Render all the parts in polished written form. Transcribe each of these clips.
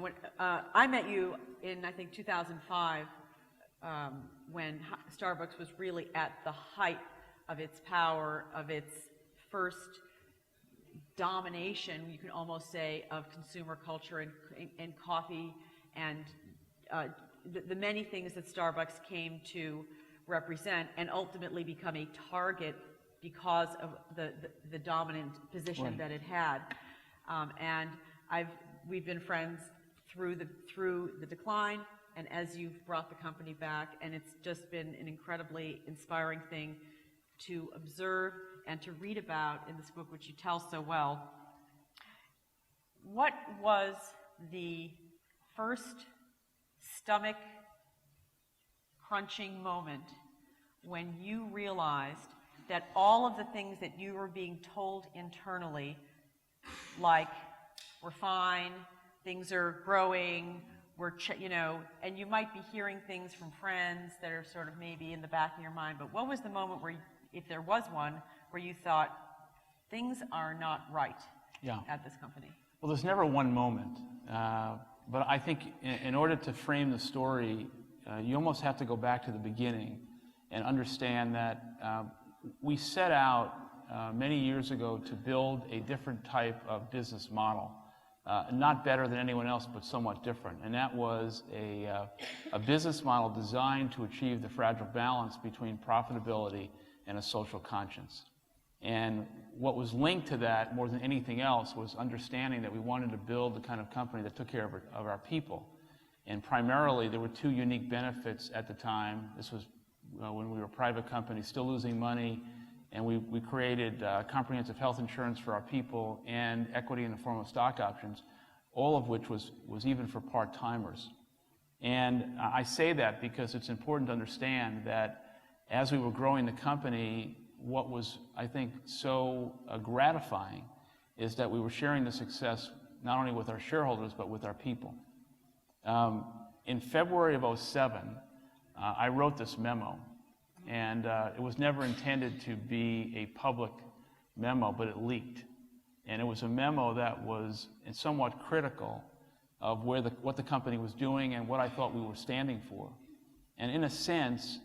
when I met you in, I think, 2005, when Starbucks was really at the height of its power, of its first domination, you can almost say, of consumer culture and coffee, and the many things that Starbucks came to represent, and ultimately become a target because of the dominant position that it had. And we've been friends through the decline, and as you've brought the company back, and it's just been an incredibly inspiring thing to observe and to read about in this book, which you tell so well. What was the first stomach crunching moment when you realized that all of the things that you were being told internally, like we're fine, things are growing, and you might be hearing things from friends that are sort of maybe in the back of your mind, but what was the moment where, if there was one, where you thought things are not right at this company? Well, there's never one moment, but I think in order to frame the story, you almost have to go back to the beginning and understand that we set out many years ago to build a different type of business model, not better than anyone else, but somewhat different. And that was a business model designed to achieve the fragile balance between profitability and a social conscience. And what was linked to that more than anything else was understanding that we wanted to build the kind of company that took care of our people. And primarily, there were two unique benefits at the time. This was when we were a private company, still losing money, and we created comprehensive health insurance for our people and equity in the form of stock options, all of which was even for part-timers. And I say that because it's important to understand that as we were growing the company, what was, I think, so gratifying is that we were sharing the success not only with our shareholders, but with our people. In February of 2007, I wrote this memo, and it was never intended to be a public memo, but it leaked. And it was a memo that was somewhat critical of what the company was doing and what I thought we were standing for. And in a sense,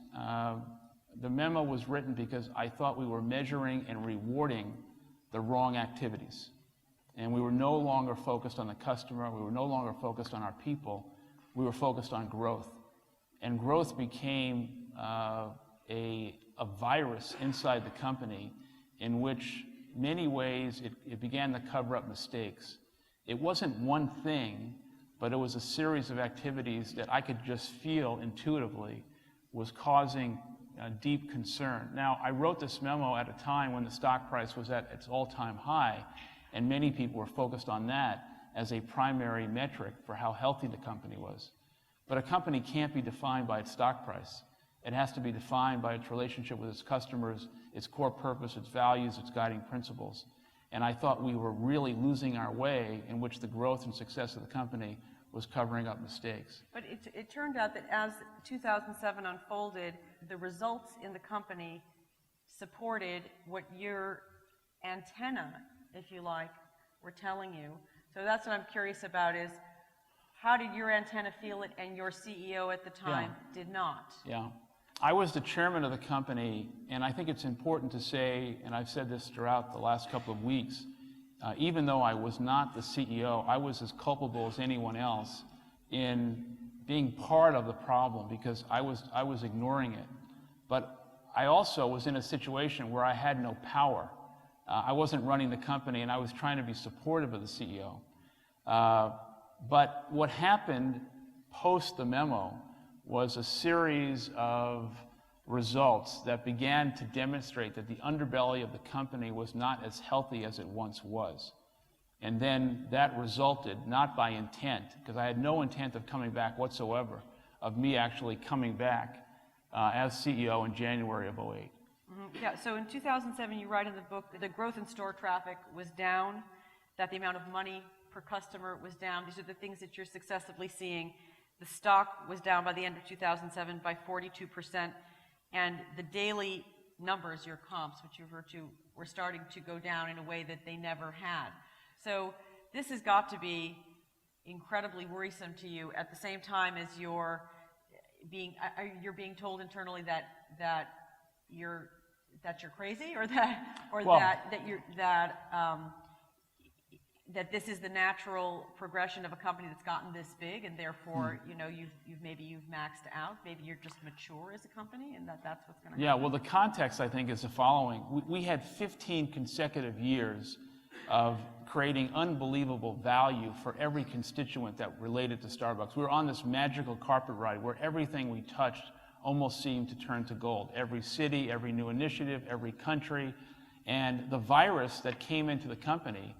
the memo was written because I thought we were measuring and rewarding the wrong activities. And we were no longer focused on the customer, we were no longer focused on our people, we were focused on growth. And growth became a virus inside the company in which many ways it began to cover up mistakes. It wasn't one thing, but it was a series of activities that I could just feel intuitively was causing deep concern. Now, I wrote this memo at a time when the stock price was at its all-time high, and many people were focused on that as a primary metric for how healthy the company was. But a company can't be defined by its stock price. It has to be defined by its relationship with its customers, its core purpose, its values, its guiding principles. And I thought we were really losing our way in which the growth and success of the company was covering up mistakes. But it turned out that as 2007 unfolded, the results in the company supported what your antenna, if you like, were telling you. So that's what I'm curious about is, how did your antenna feel it and your CEO at the time did not? Yeah. I was the chairman of the company, and I think it's important to say, and I've said this throughout the last couple of weeks, even though I was not the CEO, I was as culpable as anyone else in being part of the problem because I was ignoring it. But I also was in a situation where I had no power. I wasn't running the company, and I was trying to be supportive of the CEO. But what happened post the memo was a series of results that began to demonstrate that the underbelly of the company was not as healthy as it once was. And then that resulted, not by intent, because I had no intent of coming back whatsoever, of me actually coming back as CEO in January of 2008. Mm-hmm. Yeah, so in 2007, you write in the book that the growth in store traffic was down, that the amount of money per customer was down. These are the things that you're successively seeing. The stock was down by the end of 2007 by 42%, and the daily numbers, your comps, which you referred to, were starting to go down in a way that they never had. So this has got to be incredibly worrisome to you at the same time as you're being told internally that you're crazy, or Well, that this is the natural progression of a company that's gotten this big, and therefore, you've maxed out. Maybe you're just mature as a company, and that's what's going to happen. Yeah, well, the context, I think, is the following. We had 15 consecutive years of creating unbelievable value for every constituent that related to Starbucks. We were on this magical carpet ride where everything we touched almost seemed to turn to gold. Every city, every new initiative, every country. And the virus that came into the company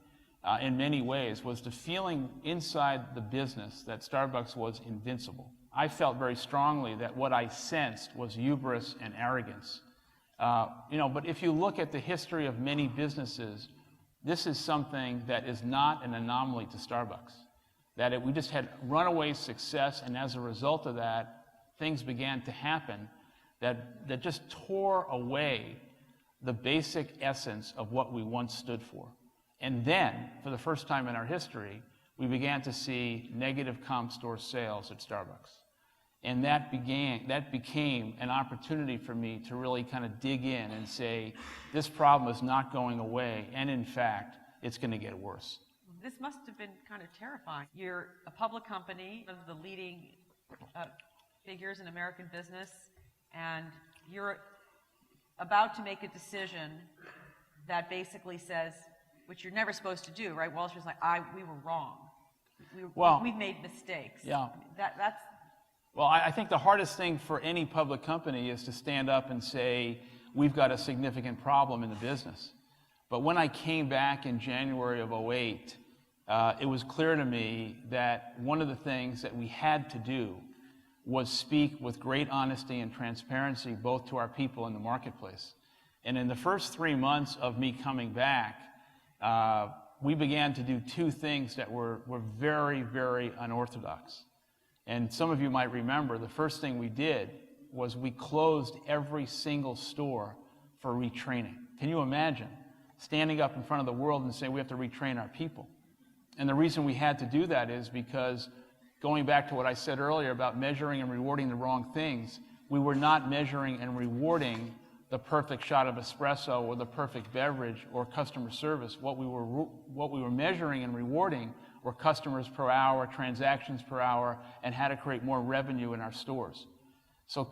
in many ways was the feeling inside the business that Starbucks was invincible. I felt very strongly that what I sensed was hubris and arrogance. But if you look at the history of many businesses, this is something that is not an anomaly to Starbucks. We just had runaway success, and as a result of that, things began to happen that just tore away the basic essence of what we once stood for. And then, for the first time in our history, we began to see negative comp store sales at Starbucks. And that became an opportunity for me to really kind of dig in and say, this problem is not going away, and in fact, it's going to get worse. This must have been kind of terrifying. You're a public company, one of the leading figures in American business, and you're about to make a decision that basically says, which you're never supposed to do, right? Wall Street's like, we were wrong. We've made mistakes. Yeah. That's. Well, I think the hardest thing for any public company is to stand up and say, we've got a significant problem in the business. But when I came back in January of 2008, it was clear to me that one of the things that we had to do was speak with great honesty and transparency, both to our people and the marketplace. And in the first 3 months of me coming back, we began to do two things that were very, very unorthodox. And some of you might remember, the first thing we did was we closed every single store for retraining. Can you imagine standing up in front of the world and saying we have to retrain our people? And the reason we had to do that is because, going back to what I said earlier about measuring and rewarding the wrong things, we were not measuring and rewarding the perfect shot of espresso or the perfect beverage or customer service. What we were measuring and rewarding were customers per hour, transactions per hour, and how to create more revenue in our stores. So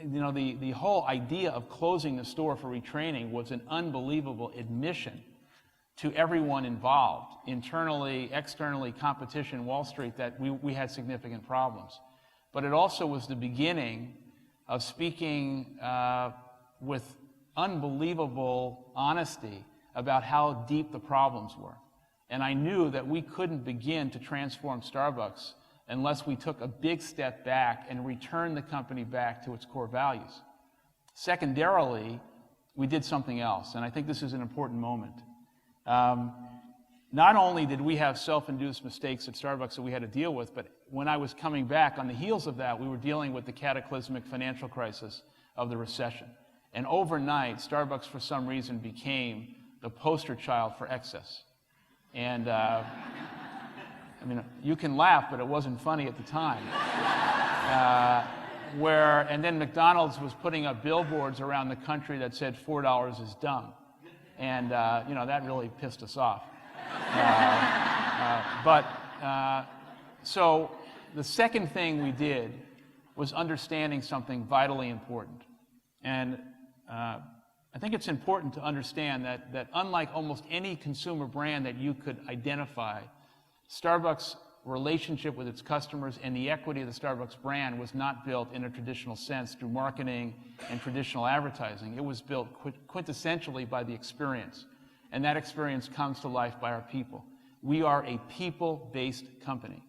the whole idea of closing the store for retraining was an unbelievable admission to everyone involved, internally, externally, competition, Wall Street, that we had significant problems. But it also was the beginning of speaking with unbelievable honesty about how deep the problems were. And I knew that we couldn't begin to transform Starbucks unless we took a big step back and returned the company back to its core values. Secondarily, we did something else, and I think this is an important moment. Not only did we have self-induced mistakes at Starbucks that we had to deal with, but when I was coming back on the heels of that, we were dealing with the cataclysmic financial crisis of the recession. And overnight, Starbucks, for some reason, became the poster child for excess. And you can laugh, but it wasn't funny at the time. And then McDonald's was putting up billboards around the country that said $4 is dumb. And, that really pissed us off. So the second thing we did was understanding something vitally important. And I think it's important to understand that unlike almost any consumer brand that you could identify, Starbucks' relationship with its customers and the equity of the Starbucks brand was not built in a traditional sense through marketing and traditional advertising. It was built quintessentially by the experience. And that experience comes to life by our people. We are a people-based company.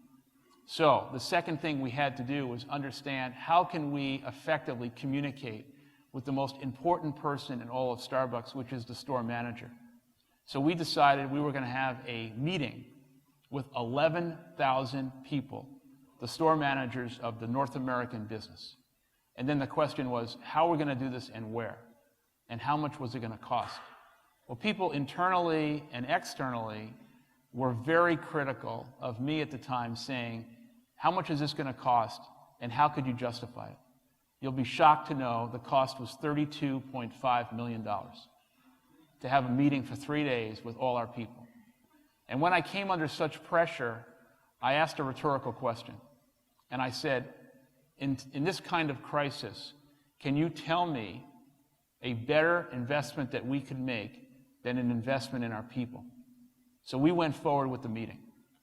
So the second thing we had to do was understand how can we effectively communicate with the most important person in all of Starbucks, which is the store manager. So we decided we were going to have a meeting with 11,000 people, the store managers of the North American business. And then the question was, how are we going to do this and where? And how much was it going to cost? Well, people internally and externally were very critical of me at the time, saying, how much is this going to cost, and how could you justify it? You'll be shocked to know the cost was $32.5 million to have a meeting for 3 days with all our people. And when I came under such pressure, I asked a rhetorical question. And I said, in this kind of crisis, can you tell me a better investment that we could make than an investment in our people? So we went forward with the meeting.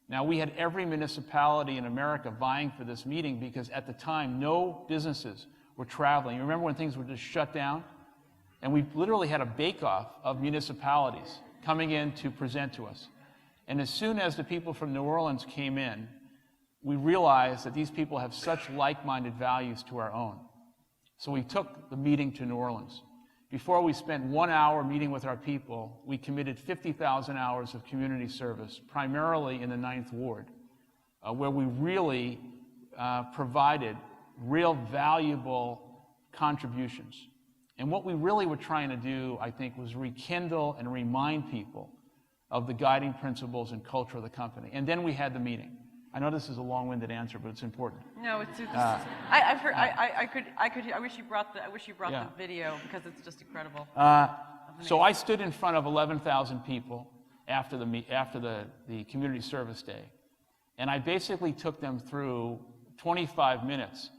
Now, we had every municipality in America vying for this meeting because at the time, no businesses were traveling. You remember when things were just shut down? And we literally had a bake-off of municipalities coming in to present to us. And as soon as the people from New Orleans came in, we realized that these people have such like-minded values to our own. So we took the meeting to New Orleans. Before we spent 1 hour meeting with our people, we committed 50,000 hours of community service, primarily in the 9th Ward, where we really provided real valuable contributions. And what we really were trying to do, I think, was rekindle and remind people of the guiding principles and culture of the company. And then we had the meeting. I know this is a long-winded answer, but it's important. No, I've heard. I wish you brought the video because it's just incredible. So I stood in front of 11,000 people after the community service day, and I basically took them through 25 minutes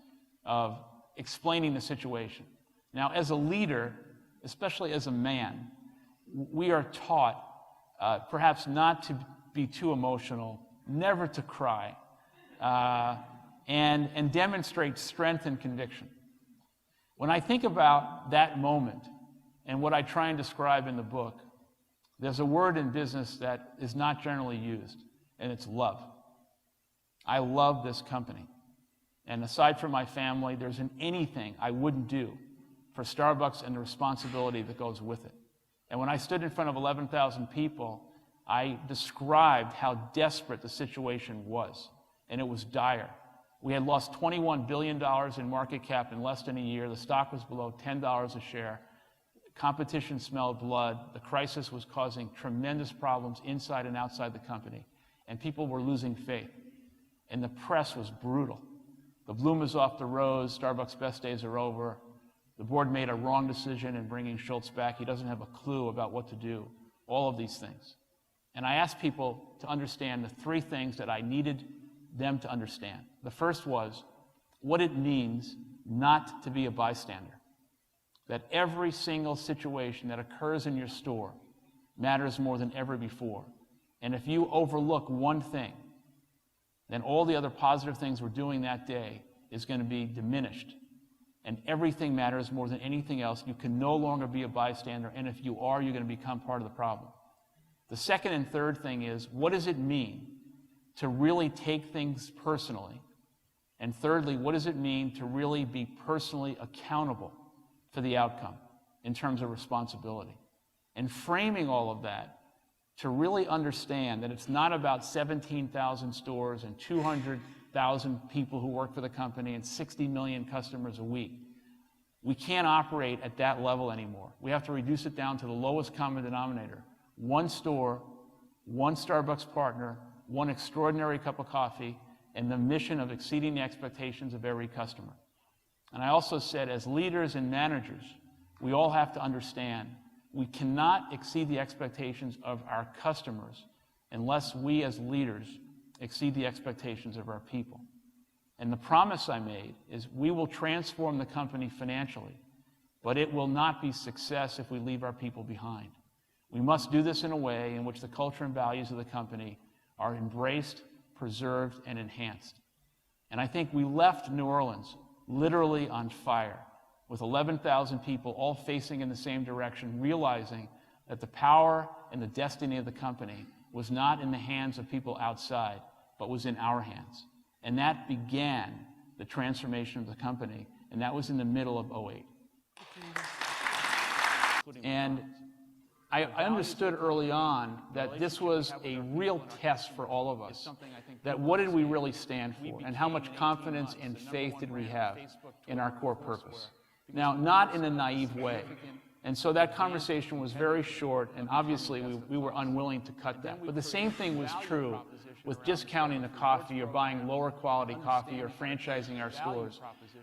of explaining the situation. Now, as a leader, especially as a man, we are taught perhaps not to be too emotional, never to cry, and demonstrate strength and conviction. When I think about that moment and what I try and describe in the book, there's a word in business that is not generally used, and it's love. I love this company. And aside from my family, there isn't anything I wouldn't do for Starbucks and the responsibility that goes with it. And when I stood in front of 11,000 people, I described how desperate the situation was, and it was dire. We had lost $21 billion in market cap in less than a year. The stock was below $10 a share. Competition smelled blood. The crisis was causing tremendous problems inside and outside the company, and people were losing faith. And the press was brutal. The bloom is off the rose. Starbucks' best days are over. The board made a wrong decision in bringing Schultz back. He doesn't have a clue about what to do. All of these things. And I asked people to understand the 3 things that I needed them to understand. The first was what it means not to be a bystander. That every single situation that occurs in your store matters more than ever before. And if you overlook one thing, then all the other positive things we're doing that day is going to be diminished. And everything matters more than anything else. You can no longer be a bystander, and if you are, you're going to become part of the problem. The second and third thing is, what does it mean to really take things personally? And thirdly, what does it mean to really be personally accountable for the outcome in terms of responsibility? And framing all of that to really understand that it's not about 17,000 stores and 200,000 people who work for the company and 60 million customers a week. We can't operate at that level anymore. We have to reduce it down to the lowest common denominator. One store, one Starbucks partner, one extraordinary cup of coffee, and the mission of exceeding the expectations of every customer. And I also said, as leaders and managers, we all have to understand we cannot exceed the expectations of our customers unless we as leaders exceed the expectations of our people. And the promise I made is we will transform the company financially, but it will not be success if we leave our people behind. We must do this in a way in which the culture and values of the company are embraced, preserved, and enhanced. And I think we left New Orleans literally on fire, with 11,000 people all facing in the same direction, realizing that the power and the destiny of the company was not in the hands of people outside, but was in our hands. And that began the transformation of the company, and that was in the middle of '08. And I understood early on that this was a real test for all of us, that what did we really stand for, and how much confidence and faith did we have in our core purpose. Now, not in a naive way, And so that conversation was very short, and obviously we were unwilling to cut that. But the same thing was true with discounting the coffee or buying lower quality coffee or franchising our stores.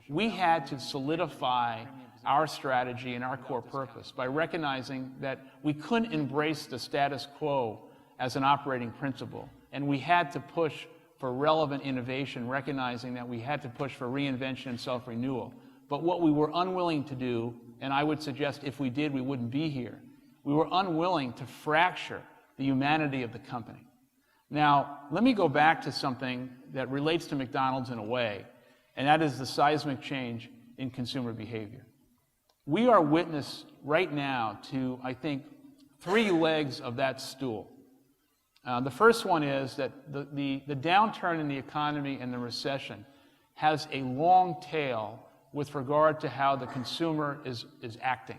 We had to solidify our strategy and our core purpose by recognizing that we couldn't embrace the status quo as an operating principle, and we had to push for relevant innovation, recognizing that we had to push for reinvention and self-renewal. But what we were unwilling to do, and I would suggest if we did, we wouldn't be here, we were unwilling to fracture the humanity of the company. Now, let me go back to something that relates to McDonald's in a way, and that is the seismic change in consumer behavior. We are witness right now to, I think, 3 legs of that stool. The first one is that the downturn in the economy and the recession has a long tail with regard to how the consumer is acting.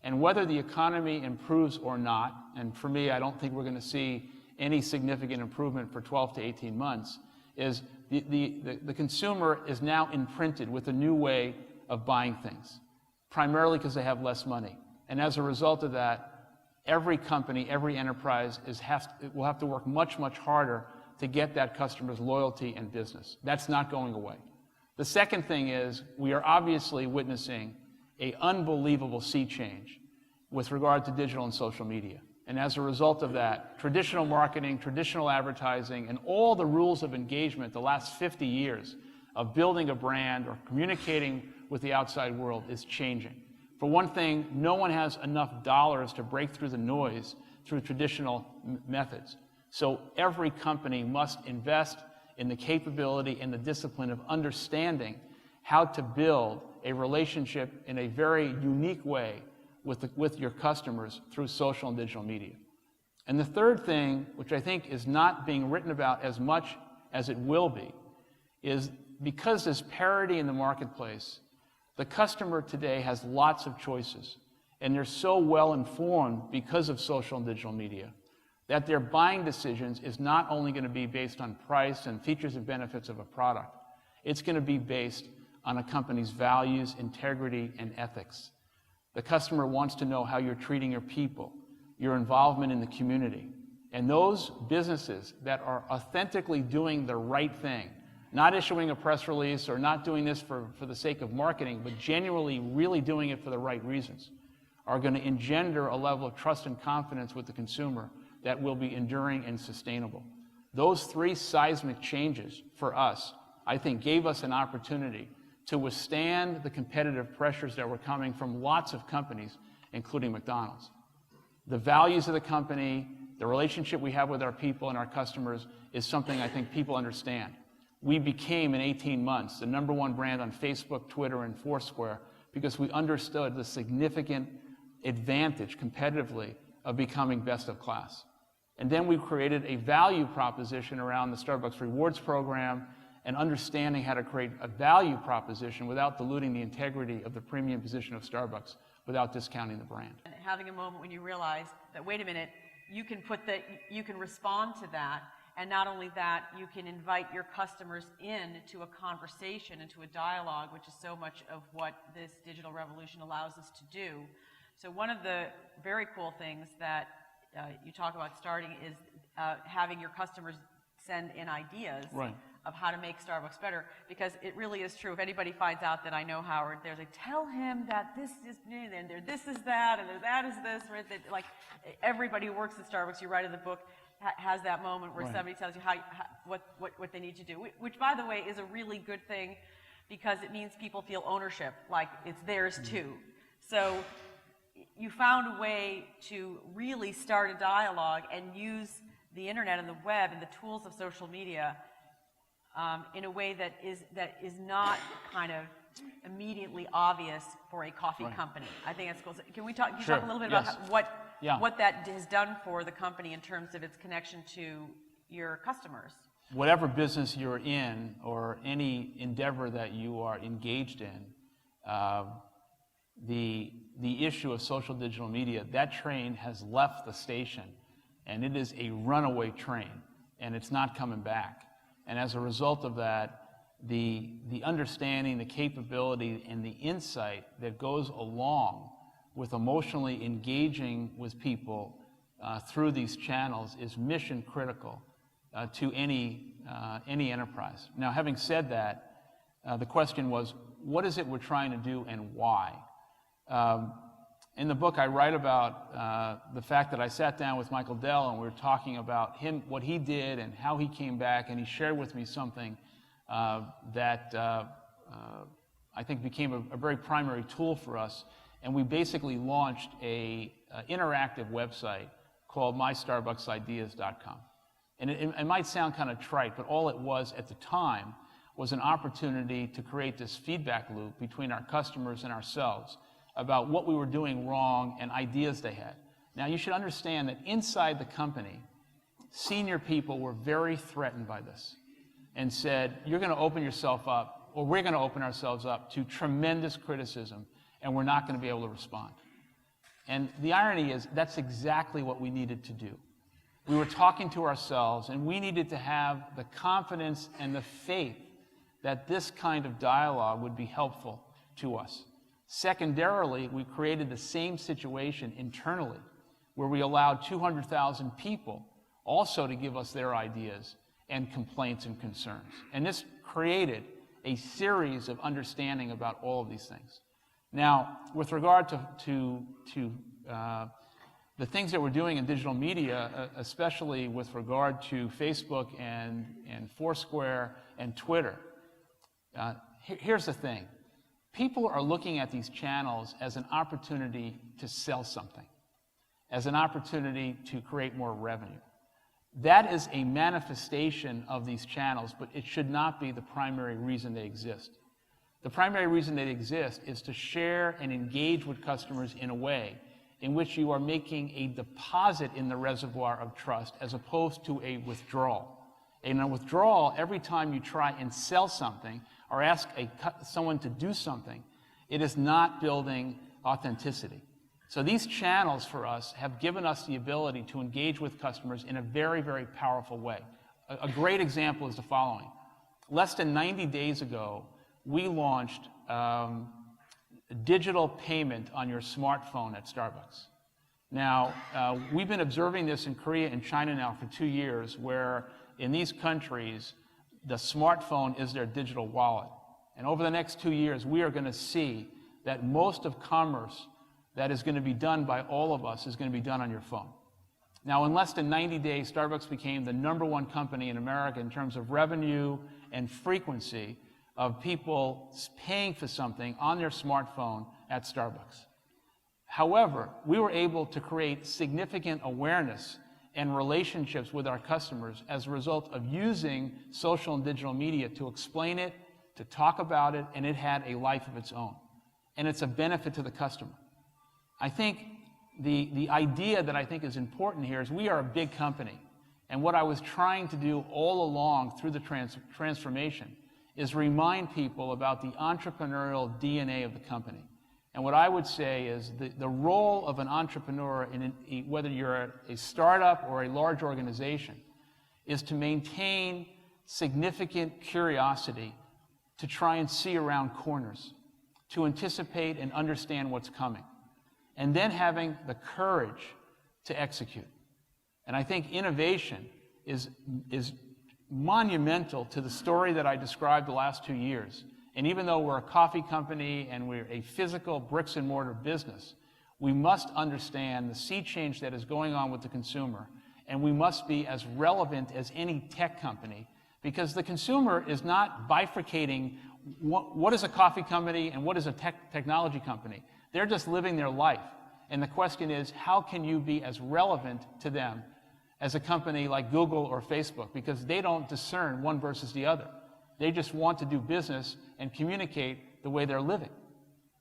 And whether the economy improves or not, and for me, I don't think we're going to see any significant improvement for 12 to 18 months, is the consumer is now imprinted with a new way of buying things, primarily because they have less money. And as a result of that, every company, every enterprise will have to work much, much harder to get that customer's loyalty and business. That's not going away. The second thing is we are obviously witnessing an unbelievable sea change with regard to digital and social media. And as a result of that, traditional marketing, traditional advertising, and all the rules of engagement the last 50 years of building a brand or communicating with the outside world is changing. For one thing, no one has enough dollars to break through the noise through traditional methods. So every company must invest in the capability and the discipline of understanding how to build a relationship in a very unique way with your customers through social and digital media. And the third thing, which I think is not being written about as much as it will be, is because there's parity in the marketplace, the customer today has lots of choices, and they're so well informed because of social and digital media that their buying decisions is not only going to be based on price and features and benefits of a product, it's going to be based on a company's values, integrity, and ethics. The customer wants to know how you're treating your people, your involvement in the community, and those businesses that are authentically doing the right thing, not issuing a press release or not doing this for the sake of marketing, but genuinely really doing it for the right reasons, are going to engender a level of trust and confidence with the consumer that will be enduring and sustainable. Those 3 seismic changes for us, I think, gave us an opportunity to withstand the competitive pressures that were coming from lots of companies, including McDonald's. The values of the company, the relationship we have with our people and our customers is something I think people understand. We became, in 18 months, the #1 brand on Facebook, Twitter, and Foursquare because we understood the significant advantage competitively of becoming best of class. And then we created a value proposition around the Starbucks Rewards program and understanding how to create a value proposition without diluting the integrity of the premium position of Starbucks, without discounting the brand. And having a moment when you realize that, wait a minute, you can respond to that, and not only that, you can invite your customers in to a conversation and to a dialogue, which is so much of what this digital revolution allows us to do. So one of the very cool things that you talk about starting is having your customers send in ideas of how to make Starbucks better, because it really is true. If anybody finds out that I know Howard, there's like, tell him that this is, and this is that, and that is this, right? That, like, everybody who works at Starbucks, you write in the book, has that moment where somebody tells you what they need to do, which, by the way, is a really good thing, because it means people feel ownership, like it's theirs too. So you found a way to really start a dialogue and use the internet and the web and the tools of social media in a way that is not kind of immediately obvious for a coffee company. I think that's cool. So can you talk a little bit about what that has done for the company in terms of its connection to your customers? Whatever business you're in or any endeavor that you are engaged in, the issue of social digital media, that train has left the station, and it is a runaway train, and it's not coming back. And as a result of that, the understanding, the capability, and the insight that goes along with emotionally engaging with people through these channels is mission critical to any enterprise. Now, having said that, the question was, what is it we're trying to do and why? In the book, I write about the fact that I sat down with Michael Dell and we were talking about him, what he did and how he came back, and he shared with me something that I think became a very primary tool for us. And we basically launched a interactive website called MyStarbucksIdeas.com. And it might sound kind of trite, but all it was at the time was an opportunity to create this feedback loop between our customers and ourselves about what we were doing wrong and ideas they had. Now, you should understand that inside the company, senior people were very threatened by this and said, you're going to open yourself up, or we're going to open ourselves up to tremendous criticism, and we're not going to be able to respond. And the irony is, that's exactly what we needed to do. We were talking to ourselves, and we needed to have the confidence and the faith that this kind of dialogue would be helpful to us. Secondarily, we created the same situation internally, where we allowed 200,000 people also to give us their ideas and complaints and concerns. And this created a series of understanding about all of these things. Now, with regard to the things that we're doing in digital media, especially with regard to Facebook and Foursquare and Twitter, here's the thing. People are looking at these channels as an opportunity to sell something, as an opportunity to create more revenue. That is a manifestation of these channels, but it should not be the primary reason they exist. The primary reason they exist is to share and engage with customers in a way in which you are making a deposit in the reservoir of trust as opposed to a withdrawal. And a withdrawal, every time you try and sell something or ask someone to do something, it is not building authenticity. So these channels for us have given us the ability to engage with customers in a very, very powerful way. A great example is the following. Less than 90 days ago, we launched digital payment on your smartphone at Starbucks. Now, we've been observing this in Korea and China now for 2 years, where in these countries, the smartphone is their digital wallet. And over the next 2 years, we are going to see that most of commerce that is going to be done by all of us is going to be done on your phone. Now, in less than 90 days, Starbucks became the #1 company in America in terms of revenue and frequency of people paying for something on their smartphone at Starbucks. However, we were able to create significant awareness and relationships with our customers as a result of using social and digital media to explain it, to talk about it, and it had a life of its own. And it's a benefit to the customer. I think the idea that I think is important here is we are a big company. And what I was trying to do all along through the transformation is remind people about the entrepreneurial DNA of the company. And what I would say is the role of an entrepreneur, whether you're a startup or a large organization, is to maintain significant curiosity, to try and see around corners, to anticipate and understand what's coming, and then having the courage to execute. And I think innovation is monumental to the story that I described the last 2 years. And even though we're a coffee company and we're a physical bricks and mortar business, we must understand the sea change that is going on with the consumer, and we must be as relevant as any tech company, because the consumer is not bifurcating what is a coffee company and what is a technology company. They're just living their life. And the question is, how can you be as relevant to them as a company like Google or Facebook? Because they don't discern one versus the other. They just want to do business and communicate the way they're living.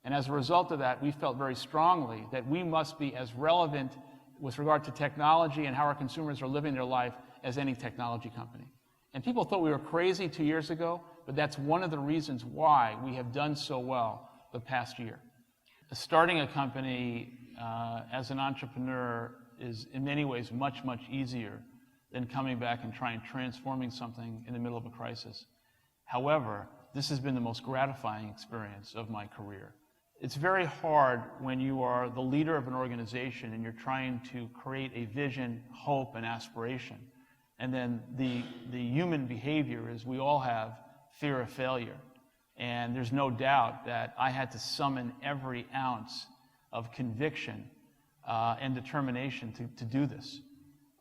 And as a result of that, we felt very strongly that we must be as relevant with regard to technology and how our consumers are living their life as any technology company. And people thought we were crazy 2 years ago, but that's one of the reasons why we have done so well the past year. Starting a company as an entrepreneur is in many ways much, much easier than coming back and trying transforming something in the middle of a crisis. However, this has been the most gratifying experience of my career. it's very hard when you are the leader of an organization and you're trying to create a vision, hope, and aspiration. And then the human behavior is we all have fear of failure. And there's no doubt that I had to summon every ounce of conviction and determination to do this.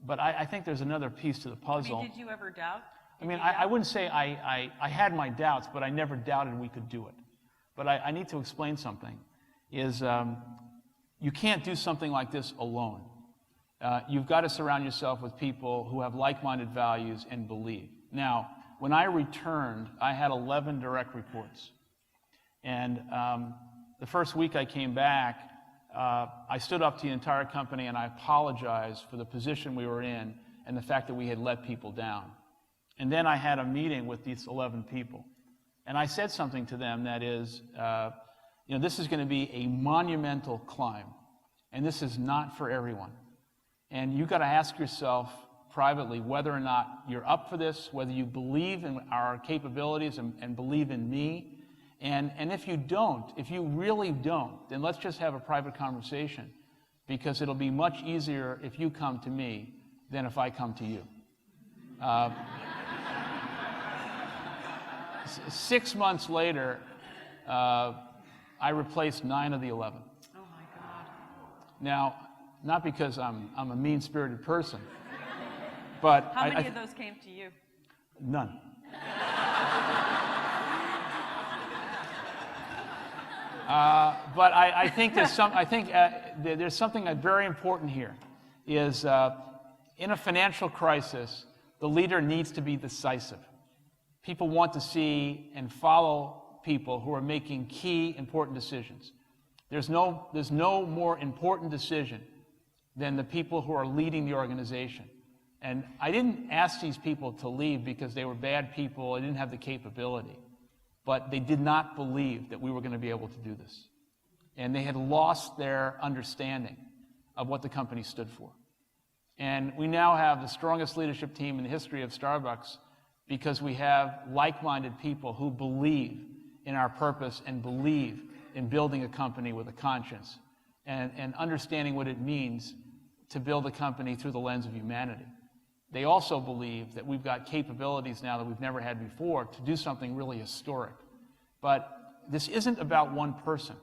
But I think there's another piece to the puzzle. I mean, did you ever doubt? I wouldn't say I had my doubts, but I never doubted we could do it. But I need to explain something, is you can't do something like this alone. You've got to surround yourself with people who have like-minded values and believe. Now, when I returned, I had 11 direct reports. And the first week I came back, I stood up to the entire company and I apologized for the position we were in and the fact that we had let people down. And then I had a meeting with these 11 people. And I said something to them that is, this is going to be a monumental climb. And this is not for everyone. And you've got to ask yourself privately whether or not you're up for this, whether you believe in our capabilities and believe in me. And if you don't, if you really don't, then let's just have a private conversation, because it'll be much easier if you come to me than if I come to you. 6 months later, I replaced 9 of the 11. Oh my God. Now, not because I'm a mean-spirited person, but how many of those came to you? None. But I think there's something very important here. Is in a financial crisis, the leader needs to be decisive. People want to see and follow people who are making key, important decisions. There's no more important decision than the people who are leading the organization. And I didn't ask these people to leave because they were bad people, they didn't have the capability. But they did not believe that we were going to be able to do this. And they had lost their understanding of what the company stood for. And we now have the strongest leadership team in the history of Starbucks, because we have like-minded people who believe in our purpose and believe in building a company with a conscience and understanding what it means to build a company through the lens of humanity. They also believe that we've got capabilities now that we've never had before to do something really historic. But this isn't about one person.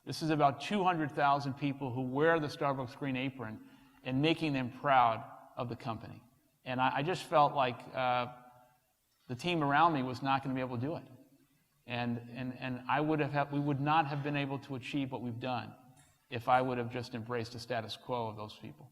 This is about 200,000 people who wear the Starbucks green apron and making them proud of the company. And I just felt like the team around me was not going to be able to do it. And we would not have been able to achieve what we've done if I would have just embraced the status quo of those people.